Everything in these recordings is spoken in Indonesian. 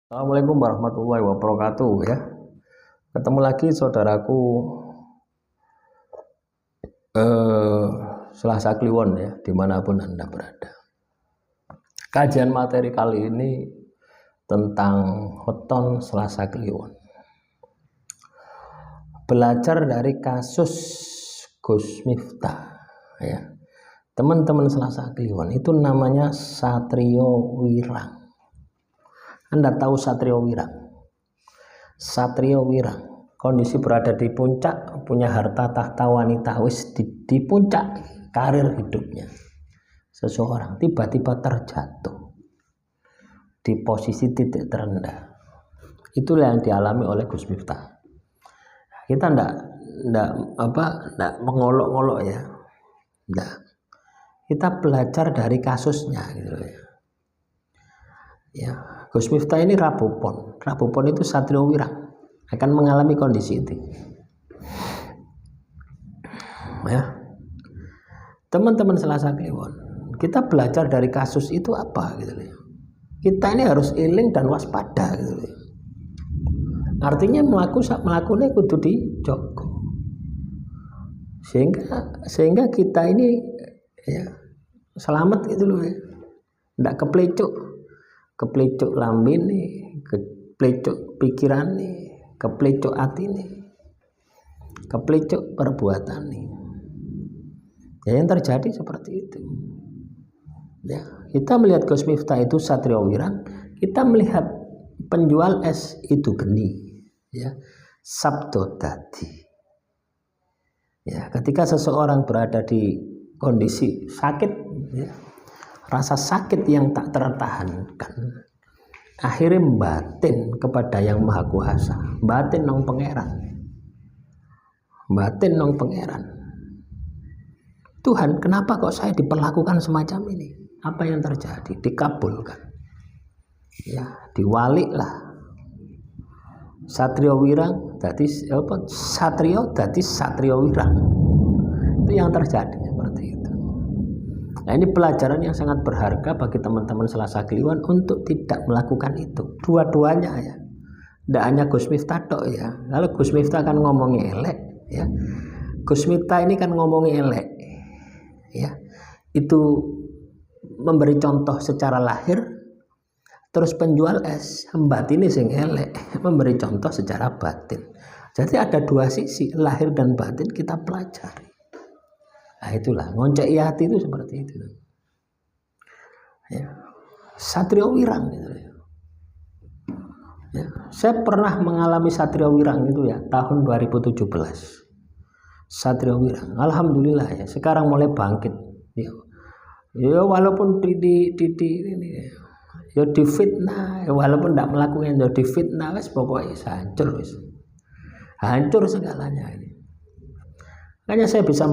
Assalamualaikum warahmatullahi wabarakatuh ya. Ketemu lagi saudaraku eh, Selasa Kliwon ya, dimanapun Anda berada. Kajian materi kali ini tentang weton Selasa Kliwon. Belajar dari kasus Gus Miftah ya. Teman-teman Selasa Kliwon itu namanya Satrio Wirang. Anda tahu Satrio Wirang? Satrio Wirang kondisi berada di puncak, punya harta tahta wanita, wis di puncak karir hidupnya. Seseorang tiba-tiba terjatuh di posisi titik terendah. Itulah yang dialami oleh Gus Miftah. Kita ndak mengolok-olok ya. Ndak. Kita belajar dari kasusnya gitu ya. Ya, Gus Miftah ini Rabu Pon itu Satrio Wirang akan mengalami kondisi itu. Ya, teman-teman Selasa Kliwon, kita belajar dari kasus itu apa gitu ya. Kita ini harus eling dan waspada gitu ya. Artinya melakukannya kudu dijogo. Sehingga kita ini ya selamat gitu loh ya. Ndak keplecuk lambene nih, keplecuk pikiran nih, keplecuk hati nih, keplecuk perbuatan nih. Ya, yang terjadi seperti itu. Ya, kita melihat Gus Miftah itu Satrio Wirang, kita melihat penjual es itu geni, ya, sabdo dadi. Ya, ketika seseorang berada di kondisi sakit, ya, rasa sakit yang tak tertahankan, akhirnya batin kepada yang maha kuasa, batin nong pangeran. Tuhan, kenapa kok saya diperlakukan semacam ini? Apa yang terjadi? Dikabulkan. Ya, diwalik lah. Satrio Wirang dadi Satrio Wirang. Itu yang terjadi seperti itu. Nah, ini pelajaran yang sangat berharga bagi teman-teman Selasa Kliwon untuk tidak melakukan itu. Dua-duanya ya. Tidak hanya Gus Miftah tok ya. Kalau Gus Miftah kan ngomongnya elek ya. Gus Miftah ini kan ngomongnya elek. Ya. Itu memberi contoh secara lahir, terus penjual es batin ini sing elek memberi contoh secara batin. Jadi ada dua sisi, lahir dan batin kita pelajari. Nah, itulah ngonceki hati itu seperti itu. Ya. Satrio Wirang gitu ya. Ya. Saya pernah mengalami Satrio Wirang itu ya tahun 2017. Satrio Wirang, alhamdulillah ya sekarang mulai bangkit. Ya walaupun ini ya difitnah, ya, walaupun tidak melakukan ya difitnah, wes pokoknya hancur segalanya ini. Makanya saya bisa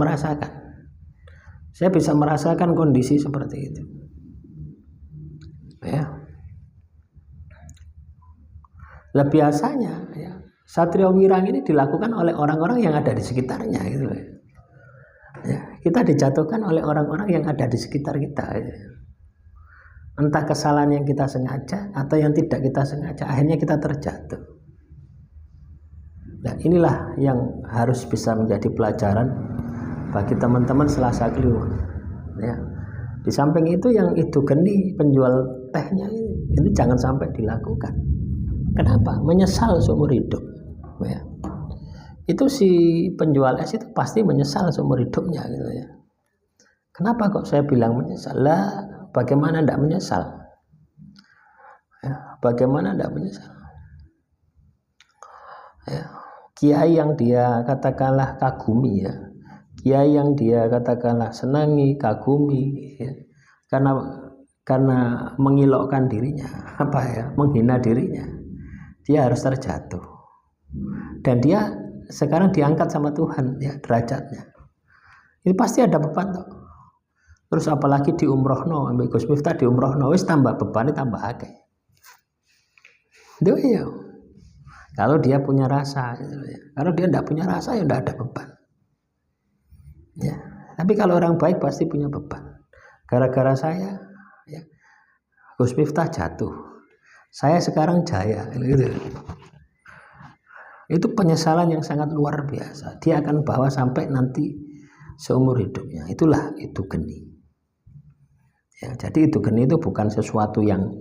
merasakan kondisi seperti itu. Ya. Lah biasanya ya, Satrio Wirang ini dilakukan oleh orang-orang yang ada di sekitarnya gitu ya. Ya, kita dijatuhkan oleh orang-orang yang ada di sekitar kita ya. Entah kesalahan yang kita sengaja atau yang tidak kita sengaja, akhirnya kita terjatuh. Dan inilah yang harus bisa menjadi pelajaran bagi teman-teman Selasa Kliwon ya. Di samping itu yang itu geni penjual tehnya ini jangan sampai dilakukan. Kenapa? Menyesal seumur hidup ya. Itu si penjual es itu pasti menyesal seumur hidupnya gitu ya. Kenapa kok saya bilang menyesal? Lah, bagaimana tidak menyesal? Ya, bagaimana tidak menyesal? Ya, kiai yang dia katakanlah kagumi ya, kiai yang dia katakanlah senangi, kagumi ya, karena mengilokkan dirinya, menghina dirinya, dia harus terjatuh. Dan dia sekarang diangkat sama Tuhan ya derajatnya. Ini pasti ada beban toh. Terus apalagi di umrohno, ambil Gus Miftah di umrohno, wis tambah bebannya tambah akeh. Itu ya. Kalau dia punya rasa, gitu ya. Kalau dia tidak punya rasa ya tidak ada beban. Ya. Tapi kalau orang baik pasti punya beban. Gara-gara saya, ya, Gus Miftah jatuh. saya sekarang jaya, gitu. Itu penyesalan yang sangat luar biasa. Dia akan bawa sampai nanti seumur hidupnya. Itulah itu geni. Ya, jadi itu geni itu bukan sesuatu yang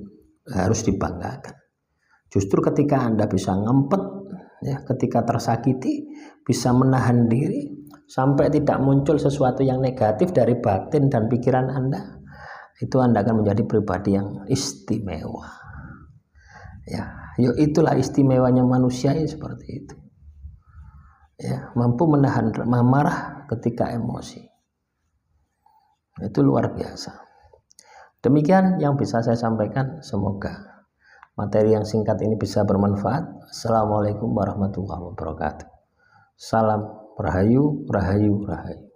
harus dibanggakan. Justru ketika Anda bisa ngempet, ya, ketika tersakiti, bisa menahan diri sampai tidak muncul sesuatu yang negatif dari batin dan pikiran Anda, itu Anda akan menjadi pribadi yang istimewa. Ya, itulah istimewanya manusia ya, seperti itu. Ya, mampu menahan marah ketika emosi. Itu luar biasa. Demikian yang bisa saya sampaikan. Semoga materi yang singkat ini bisa bermanfaat. Assalamualaikum warahmatullahi wabarakatuh. Salam Rahayu, Rahayu, Rahayu.